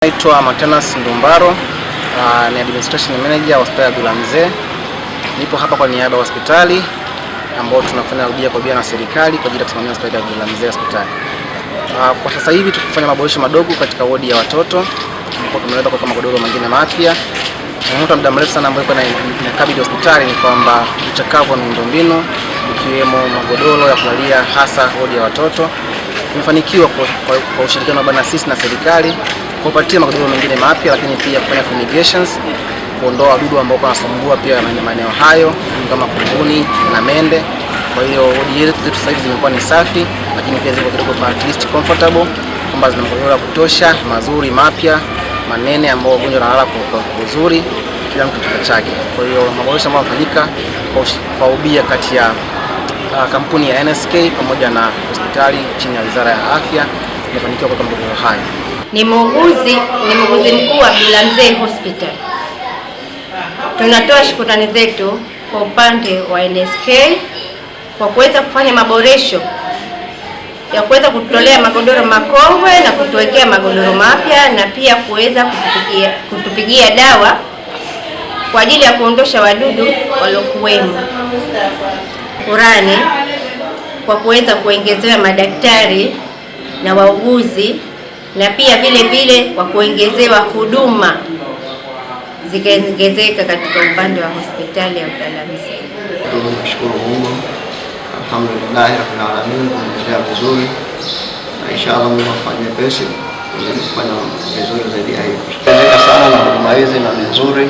Naitwa Matenas Ndumbaro, ni administration manager wa hospitali ya Abdullah Mzee. Nipo hapa kwa niaba ya hospitali ambao tunafanya ubia kwa bia na serikali kwa ajili ya kusimamia hospitali ya Abdullah Mzee hospitali. Kwa sasa hivi tukifanya maboresho madogo katika wodi ya watoto, ambapo tumeleta kwa magodoro mengine mapya. Changamoto muda mrefu sana ambayo inakabili hospitali ni kwamba uchakavu wa miundombinu ikiwemo magodoro ya kulalia hasa wodi ya watoto. Tumefanikiwa kwa ushirikiano baina sisi na serikali kupatia magodoro mengine mapya, lakini pia kufanya fumigations, kuondoa wadudu ambao wanasumbua pia maeneo hayo kama kunguni na mende. Kwa hiyo wodi yetu sasa hivi zimekuwa ni safi, lakini pia ziko kidogo at least comfortable, kwamba zina magodoro ya kutosha, mazuri, mapya, manene ambao wagonjwa wanalala kwa uzuri, kila mtu kitu chake. Kwa hiyo maboresho ambayo yanafanyika kwa ubia kati ya kampuni ya NSK pamoja na hospitali chini ya Wizara ya Afya imefanikiwa kwa magodoro hayo. Ni muuguzi mkuu wa Abdullah Mzee Hospital. Tunatoa shukrani zetu kwa upande wa NSK kwa kuweza kufanya maboresho ya kuweza kutolea magodoro makongwe na kutuwekea magodoro mapya, na pia kuweza kutupigia dawa kwa ajili ya kuondosha wadudu waliokuwemo. Shukrani kwa kuweza kuongezewa madaktari na wauguzi, na pia vile kwa kuongezewa huduma zikaongezeka katika upande wa hospitali ya Abdullah Mzee. Tunashukuru Mungu, alhamdulillah rabbil alamin, tunaendelea vizuri na inshallah Mungu afanye pesi ili kufanya vizuri zaidi ya hivi. Tunataka sana na huduma hizi na nzuri,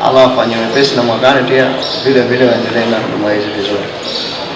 Allah afanye pesi na mwakani pia vile waendelee na huduma hizi vizuri.